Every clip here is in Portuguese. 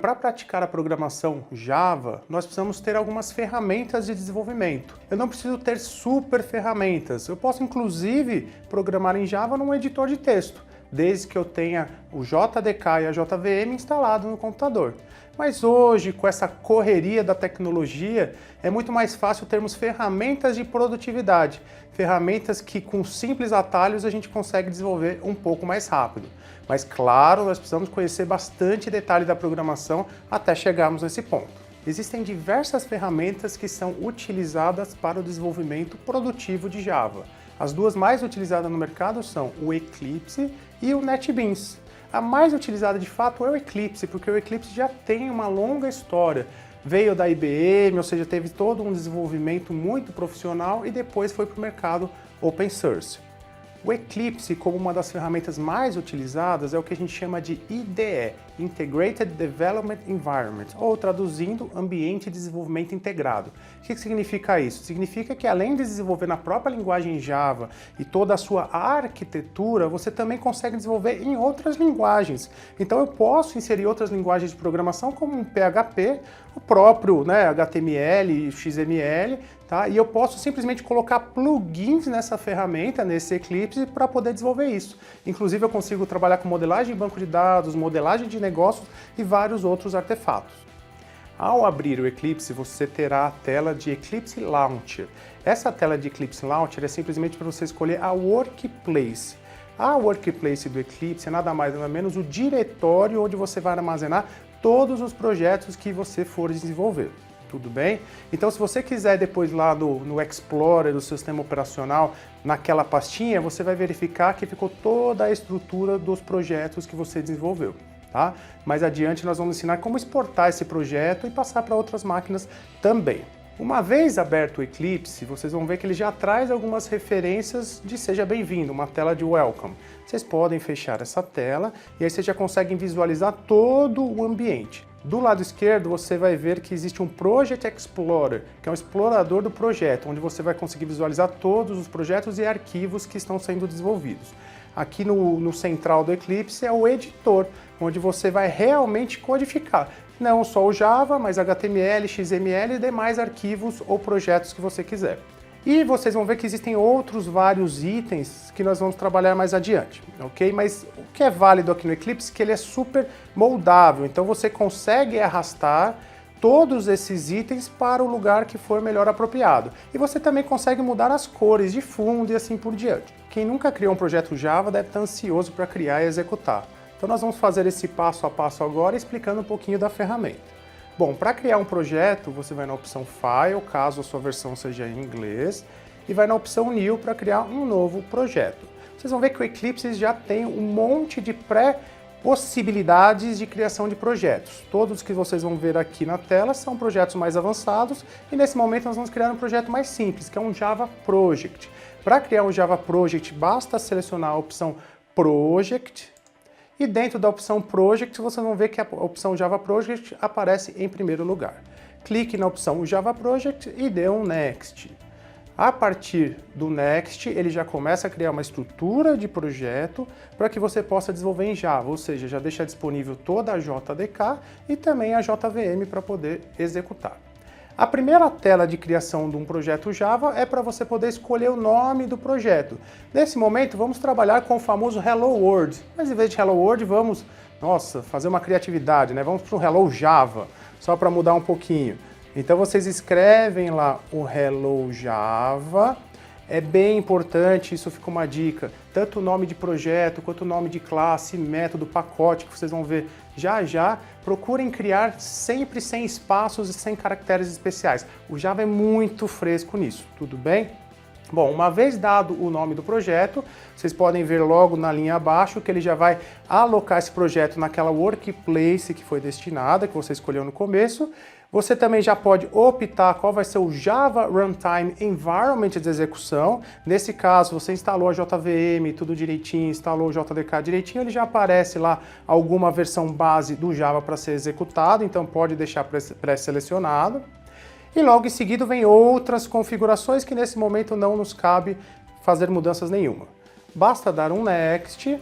Para praticar a programação Java, nós precisamos ter algumas ferramentas de desenvolvimento. Eu não preciso ter super ferramentas. Eu posso, inclusive, programar em Java num editor de texto, desde que eu tenha o JDK e a JVM instalado no computador. Mas hoje, com essa correria da tecnologia, é muito mais fácil termos ferramentas de produtividade, ferramentas que com simples atalhos a gente consegue desenvolver um pouco mais rápido. Mas claro, nós precisamos conhecer bastante detalhe da programação até chegarmos nesse ponto. Existem diversas ferramentas que são utilizadas para o desenvolvimento produtivo de Java. As duas mais utilizadas no mercado são o Eclipse e o NetBeans. A mais utilizada de fato é o Eclipse, porque o Eclipse já tem uma longa história. Veio da IBM, ou seja, teve todo um desenvolvimento muito profissional e depois foi para o mercado open source. O Eclipse, como uma das ferramentas mais utilizadas, é o que a gente chama de IDE, Integrated Development Environment, ou traduzindo, Ambiente de Desenvolvimento Integrado. O que significa isso? Significa que além de desenvolver na própria linguagem Java e toda a sua arquitetura, você também consegue desenvolver em outras linguagens. Então eu posso inserir outras linguagens de programação como um PHP, o próprio HTML, XML, tá? E eu posso simplesmente colocar plugins nessa ferramenta, nesse Eclipse, para poder desenvolver isso. Inclusive eu consigo trabalhar com modelagem de banco de dados, modelagem de negócios e vários outros artefatos. Ao abrir o Eclipse, você terá a tela de Eclipse Launcher. Essa tela de Eclipse Launcher é simplesmente para você escolher a Workplace. A Workplace do Eclipse é nada mais nada menos o diretório onde você vai armazenar todos os projetos que você for desenvolver. Tudo bem? Então, se você quiser depois lá no Explorer do seu sistema operacional, naquela pastinha, você vai verificar que ficou toda a estrutura dos projetos que você desenvolveu. Tá? Mais adiante nós vamos ensinar como exportar esse projeto e passar para outras máquinas também. Uma vez aberto o Eclipse, vocês vão ver que ele já traz algumas referências de seja bem-vindo, uma tela de welcome. Vocês podem fechar essa tela e aí vocês já conseguem visualizar todo o ambiente. Do lado esquerdo você vai ver que existe um Project Explorer, que é um explorador do projeto, onde você vai conseguir visualizar todos os projetos e arquivos que estão sendo desenvolvidos. Aqui no central do Eclipse é o editor, onde você vai realmente codificar. Não só o Java, mas HTML, XML e demais arquivos ou projetos que você quiser. E vocês vão ver que existem outros vários itens que nós vamos trabalhar mais adiante, ok? Mas o que é válido aqui no Eclipse é que ele é super moldável, então você consegue arrastar todos esses itens para o lugar que for melhor apropriado. E você também consegue mudar as cores de fundo e assim por diante. Quem nunca criou um projeto Java deve estar ansioso para criar e executar. Então nós vamos fazer esse passo a passo agora explicando um pouquinho da ferramenta. Bom, para criar um projeto, você vai na opção File, caso a sua versão seja em inglês, e vai na opção New para criar um novo projeto. Vocês vão ver que o Eclipse já tem um monte de possibilidades de criação de projetos. Todos que vocês vão ver aqui na tela são projetos mais avançados e nesse momento nós vamos criar um projeto mais simples, que é um Java Project. Para criar um Java Project, basta selecionar a opção Project e dentro da opção Project vocês vão ver que a opção Java Project aparece em primeiro lugar. Clique na opção Java Project e dê um Next. A partir do Next, ele já começa a criar uma estrutura de projeto para que você possa desenvolver em Java, ou seja, já deixa disponível toda a JDK e também a JVM para poder executar. A primeira tela de criação de um projeto Java é para você poder escolher o nome do projeto. Nesse momento, vamos trabalhar com o famoso Hello World, mas em vez de Hello World, vamos, fazer uma criatividade, né? Vamos para o Hello Java, só para mudar um pouquinho. Então vocês escrevem lá o Hello Java, é bem importante, isso fica uma dica, tanto o nome de projeto, quanto o nome de classe, método, pacote, que vocês vão ver já, procurem criar sempre sem espaços e sem caracteres especiais. O Java é muito fresco nisso, tudo bem? Bom, uma vez dado o nome do projeto, vocês podem ver logo na linha abaixo que ele já vai alocar esse projeto naquela workplace que foi destinada, que você escolheu no começo. Você também já pode optar qual vai ser o Java Runtime Environment de execução. Nesse caso, você instalou a JVM, tudo direitinho, instalou o JDK direitinho, ele já aparece lá alguma versão base do Java para ser executado, então pode deixar pré-selecionado. E logo em seguida vem outras configurações que nesse momento não nos cabe fazer mudanças nenhuma. Basta dar um Next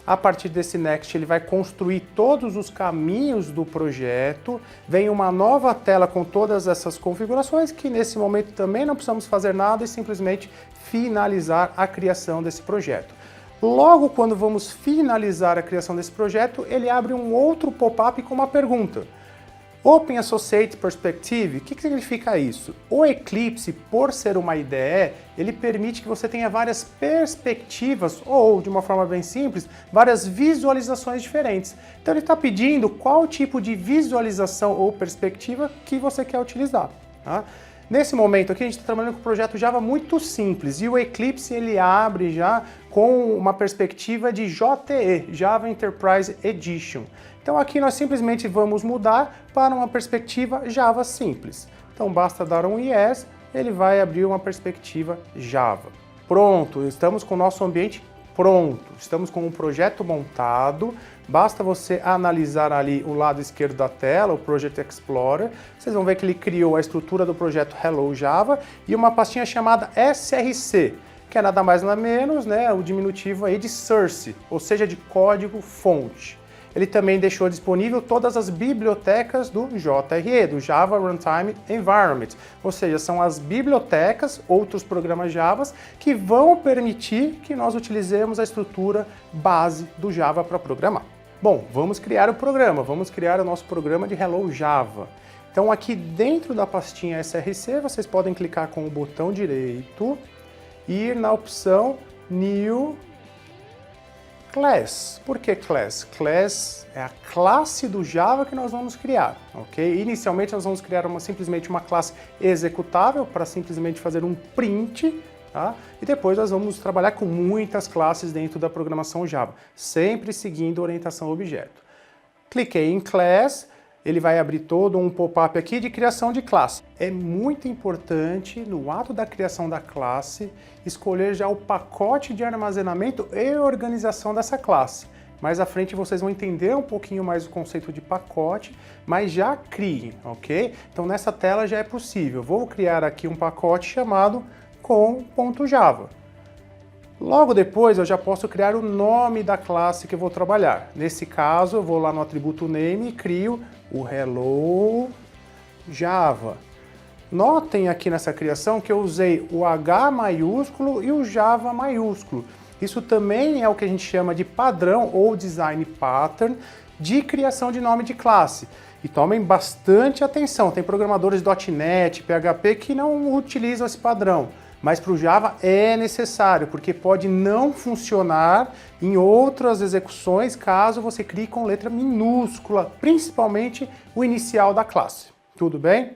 A partir desse next, ele vai construir todos os caminhos do projeto. Vem uma nova tela com todas essas configurações, que nesse momento também não precisamos fazer nada e simplesmente finalizar a criação desse projeto. Logo quando vamos finalizar a criação desse projeto, ele abre um outro pop-up com uma pergunta. Open Associate Perspective, o que significa isso? O Eclipse, por ser uma IDE, ele permite que você tenha várias perspectivas, ou, de uma forma bem simples, várias visualizações diferentes. Então ele está pedindo qual tipo de visualização ou perspectiva que você quer utilizar. Tá? Nesse momento aqui a gente está trabalhando com um projeto Java muito simples e o Eclipse ele abre já com uma perspectiva de JE, Java Enterprise Edition. Então aqui nós simplesmente vamos mudar para uma perspectiva Java simples. Então basta dar um yes, ele vai abrir uma perspectiva Java. Pronto, estamos com o nosso ambiente pronto, estamos com um projeto montado, basta você analisar ali o lado esquerdo da tela, o Project Explorer, vocês vão ver que ele criou a estrutura do projeto Hello Java e uma pastinha chamada SRC, que é nada mais nada menos, né, o diminutivo aí de source, ou seja, de código fonte. Ele também deixou disponível todas as bibliotecas do JRE, do Java Runtime Environment, ou seja, são as bibliotecas, outros programas Java, que vão permitir que nós utilizemos a estrutura base do Java para programar. Bom, vamos criar o programa, vamos criar o nosso programa de Hello Java. Então aqui dentro da pastinha SRC, vocês podem clicar com o botão direito e ir na opção New Class. Por que Class? Class é a classe do Java que nós vamos criar, ok? Inicialmente nós vamos criar simplesmente uma classe executável para simplesmente fazer um print, tá? E depois nós vamos trabalhar com muitas classes dentro da programação Java, sempre seguindo a orientação objeto. Cliquei em Class, ele vai abrir todo um pop-up aqui de criação de classe. É muito importante, no ato da criação da classe, escolher já o pacote de armazenamento e organização dessa classe. Mais à frente vocês vão entender um pouquinho mais o conceito de pacote, mas já criem, ok? Então nessa tela já é possível. Vou criar aqui um pacote chamado com.java. Logo depois eu já posso criar o nome da classe que eu vou trabalhar. Nesse caso eu vou lá no atributo name e crio o Hello Java. Notem aqui nessa criação que eu usei o H maiúsculo e o Java maiúsculo. Isso também é o que a gente chama de padrão ou design pattern de criação de nome de classe. E tomem bastante atenção, tem programadores .NET, PHP que não utilizam esse padrão. Mas para o Java é necessário, porque pode não funcionar em outras execuções caso você crie com letra minúscula, principalmente o inicial da classe. Tudo bem?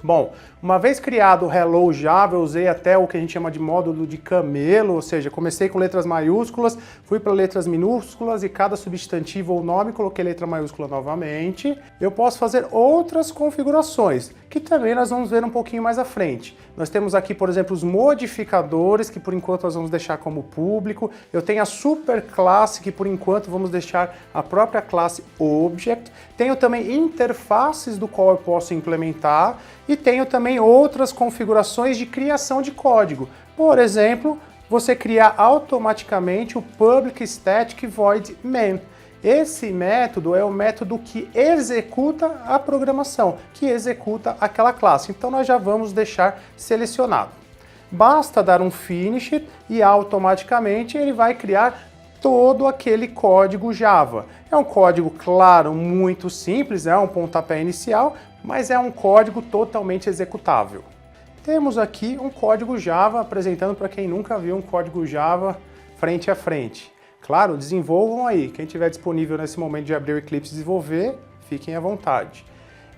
Bom, uma vez criado o Hello Java, eu usei até o que a gente chama de módulo de camelo, ou seja, comecei com letras maiúsculas, fui para letras minúsculas e cada substantivo ou nome coloquei letra maiúscula novamente. Eu posso fazer outras configurações, que também nós vamos ver um pouquinho mais à frente. Nós temos aqui, por exemplo, os modificadores, que por enquanto nós vamos deixar como público. Eu tenho a superclasse, que por enquanto vamos deixar a própria classe Object. Tenho também interfaces do qual eu posso implementar. E tenho também outras configurações de criação de código. Por exemplo, você criar automaticamente o Public Static Void Main. Esse método é o método que executa a programação, que executa aquela classe. Então nós já vamos deixar selecionado. Basta dar um finish e automaticamente ele vai criar todo aquele código Java. É um código, claro, muito simples, é um pontapé inicial, mas é um código totalmente executável. Temos aqui um código Java apresentando para quem nunca viu um código Java frente a frente. Claro, desenvolvam aí. Quem tiver disponível nesse momento de abrir o Eclipse e desenvolver, fiquem à vontade.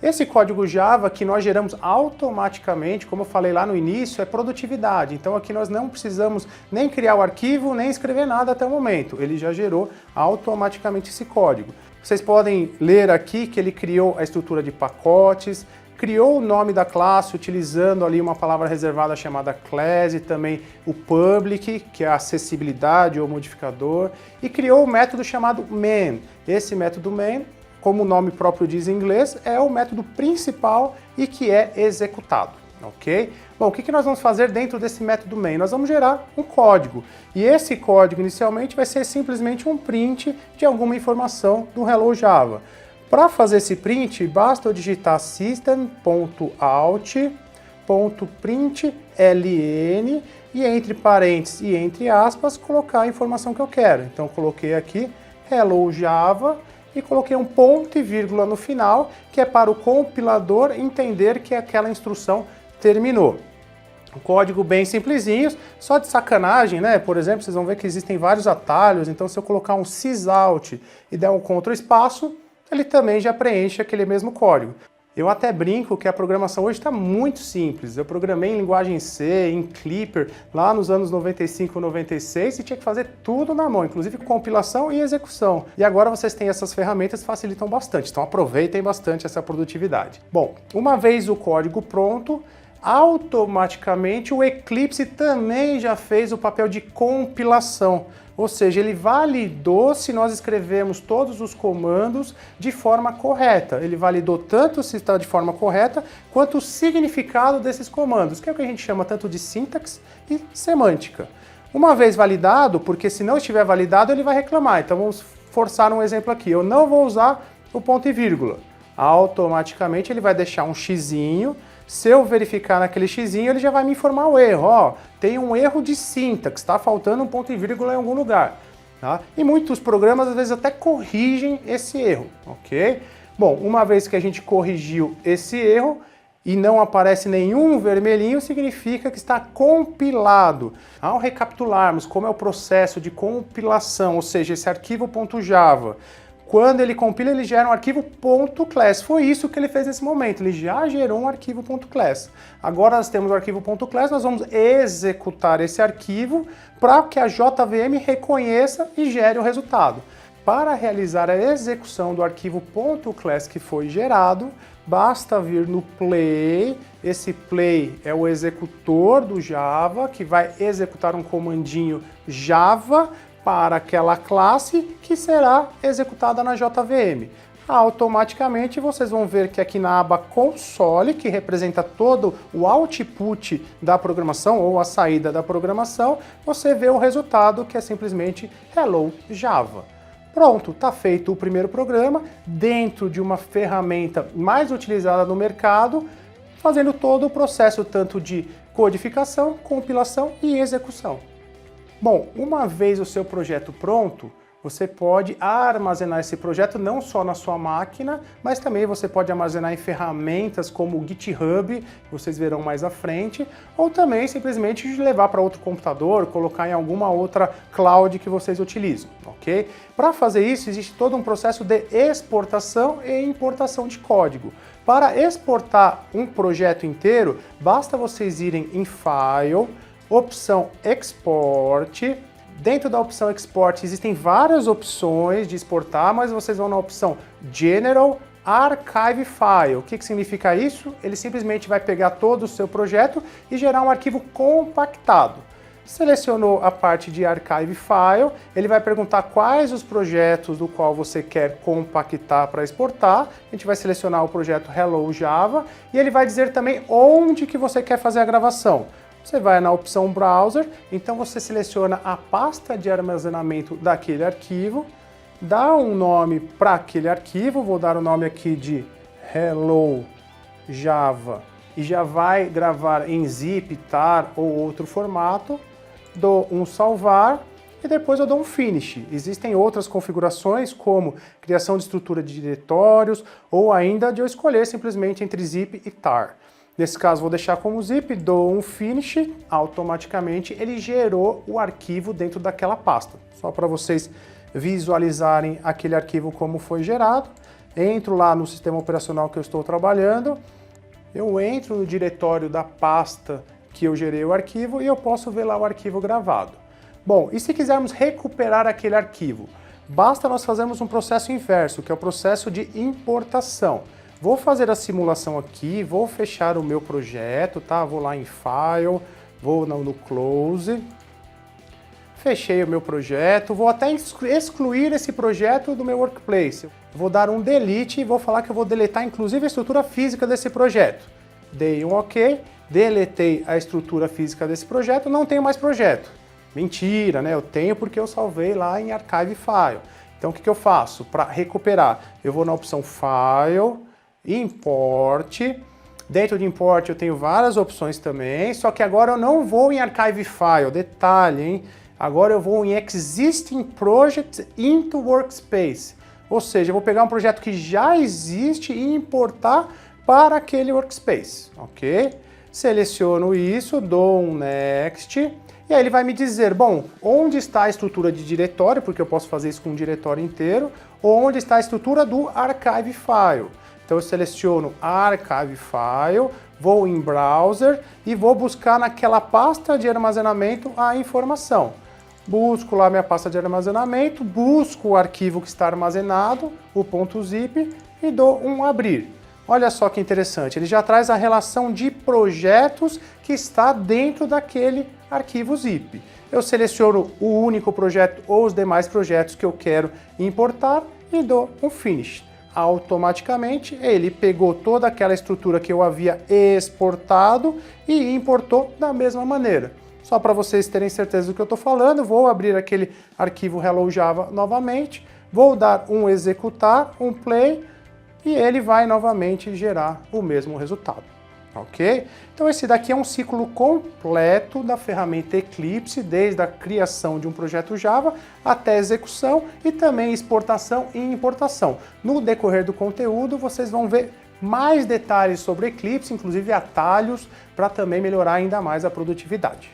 Esse código Java que nós geramos automaticamente, como eu falei lá no início, é produtividade. Então aqui nós não precisamos nem criar o arquivo, nem escrever nada até o momento. Ele já gerou automaticamente esse código. Vocês podem ler aqui que ele criou a estrutura de pacotes, criou o nome da classe utilizando ali uma palavra reservada chamada class e também o public, que é a acessibilidade ou modificador, e criou o método chamado main. Esse método main, como o nome próprio diz em inglês, é o método principal e que é executado. ok? Bom, o que nós vamos fazer dentro desse método main? Nós vamos gerar um código, e esse código inicialmente vai ser simplesmente um print de alguma informação do Hello Java. Para fazer esse print, basta eu digitar system.out.println e entre parênteses e entre aspas colocar a informação que eu quero. Então coloquei aqui Hello Java e coloquei um ponto e vírgula no final, que é para o compilador entender que aquela instrução terminou. Um código bem simplesinho, só de sacanagem, né? Por exemplo, vocês vão ver que existem vários atalhos, então se eu colocar um sysout e der um Ctrl espaço, ele também já preenche aquele mesmo código. Eu até brinco que a programação hoje está muito simples. Eu programei em linguagem C, em Clipper, lá nos anos 95, 96 e tinha que fazer tudo na mão, inclusive compilação e execução. E agora vocês têm essas ferramentas que facilitam bastante, então aproveitem bastante essa produtividade. Bom, uma vez o código pronto, automaticamente o Eclipse também já fez o papel de compilação. Ou seja, ele validou se nós escrevemos todos os comandos de forma correta. Ele validou tanto se está de forma correta, quanto o significado desses comandos, que é o que a gente chama tanto de sintaxe e semântica. Uma vez validado, porque se não estiver validado, ele vai reclamar. Então vamos forçar um exemplo aqui. Eu não vou usar o ponto e vírgula. Automaticamente ele vai deixar um xizinho. Se eu verificar naquele xizinho, ele já vai me informar o erro. Ó, tem um erro de sintaxe, está faltando um ponto e vírgula em algum lugar. Tá? E muitos programas às vezes até corrigem esse erro, ok? Bom, uma vez que a gente corrigiu esse erro e não aparece nenhum vermelhinho, significa que está compilado. Ao recapitularmos como é o processo de compilação, ou seja, esse arquivo .java, quando ele compila, ele gera um arquivo .class. Foi isso que ele fez nesse momento, ele já gerou um arquivo .class. Agora nós temos o arquivo .class, nós vamos executar esse arquivo para que a JVM reconheça e gere o resultado. Para realizar a execução do arquivo .class que foi gerado, basta vir no play. Esse play é o executor do Java, que vai executar um comandinho Java para aquela classe que será executada na JVM. Automaticamente vocês vão ver que aqui na aba console, que representa todo o output da programação ou a saída da programação, você vê o resultado que é simplesmente Hello Java. Pronto, está feito o primeiro programa dentro de uma ferramenta mais utilizada no mercado, fazendo todo o processo tanto de codificação, compilação e execução. Bom, uma vez o seu projeto pronto, você pode armazenar esse projeto não só na sua máquina, mas também você pode armazenar em ferramentas como o GitHub, vocês verão mais à frente, ou também simplesmente levar para outro computador, colocar em alguma outra cloud que vocês utilizam, ok? Para fazer isso, existe todo um processo de exportação e importação de código. Para exportar um projeto inteiro, basta vocês irem em File, opção Export. Dentro da opção Export existem várias opções de exportar, mas vocês vão na opção General Archive File. O que significa isso? Ele simplesmente vai pegar todo o seu projeto e gerar um arquivo compactado. Selecionou a parte de Archive File, ele vai perguntar quais os projetos do qual você quer compactar para exportar. A gente vai selecionar o projeto Hello Java e ele vai dizer também onde que você quer fazer a gravação. Você vai na opção Browser, então você seleciona a pasta de armazenamento daquele arquivo, dá um nome para aquele arquivo, vou dar o nome aqui de Hello Java, e já vai gravar em zip, tar ou outro formato, dou um salvar e depois eu dou um finish. Existem outras configurações como criação de estrutura de diretórios ou ainda de eu escolher simplesmente entre zip e tar. Nesse caso vou deixar como zip, dou um finish, automaticamente ele gerou o arquivo dentro daquela pasta. Só para vocês visualizarem aquele arquivo como foi gerado. Entro lá no sistema operacional que eu estou trabalhando, eu entro no diretório da pasta que eu gerei o arquivo e eu posso ver lá o arquivo gravado. Bom, e se quisermos recuperar aquele arquivo? Basta nós fazermos um processo inverso, que é o processo de importação. Vou fazer a simulação aqui, vou fechar o meu projeto, tá? Vou lá em File, vou no Close, fechei o meu projeto, vou até excluir esse projeto do meu Workplace. Vou dar um delete e vou falar que eu vou deletar inclusive a estrutura física desse projeto. Dei um OK, deletei a estrutura física desse projeto, não tenho mais projeto. Mentira, né? Eu tenho porque eu salvei lá em Archive File. Então o que eu faço? Para recuperar, eu vou na opção File, Import. Dentro de Import eu tenho várias opções também, só que agora eu não vou em Archive File, detalhe, hein? Agora eu vou em Existing Project into Workspace. Ou seja, eu vou pegar um projeto que já existe e importar para aquele workspace, ok? Seleciono isso, dou um Next, e aí ele vai me dizer, bom, onde está a estrutura de diretório, porque eu posso fazer isso com um diretório inteiro, ou onde está a estrutura do Archive File. Então eu seleciono Archive File, vou em Browser e vou buscar naquela pasta de armazenamento a informação. Busco lá minha pasta de armazenamento, busco o arquivo que está armazenado, o .zip, e dou um abrir. Olha só que interessante, ele já traz a relação de projetos que está dentro daquele arquivo zip. Eu seleciono o único projeto ou os demais projetos que eu quero importar e dou um Finish. Automaticamente ele pegou toda aquela estrutura que eu havia exportado e importou da mesma maneira. Só para vocês terem certeza do que eu estou falando, vou abrir aquele arquivo Hello Java novamente, vou dar um executar, um play, e ele vai novamente gerar o mesmo resultado, ok? Então esse daqui é um ciclo completo da ferramenta Eclipse, desde a criação de um projeto Java até a execução e também exportação e importação. No decorrer do conteúdo vocês vão ver mais detalhes sobre Eclipse, inclusive atalhos, para também melhorar ainda mais a produtividade.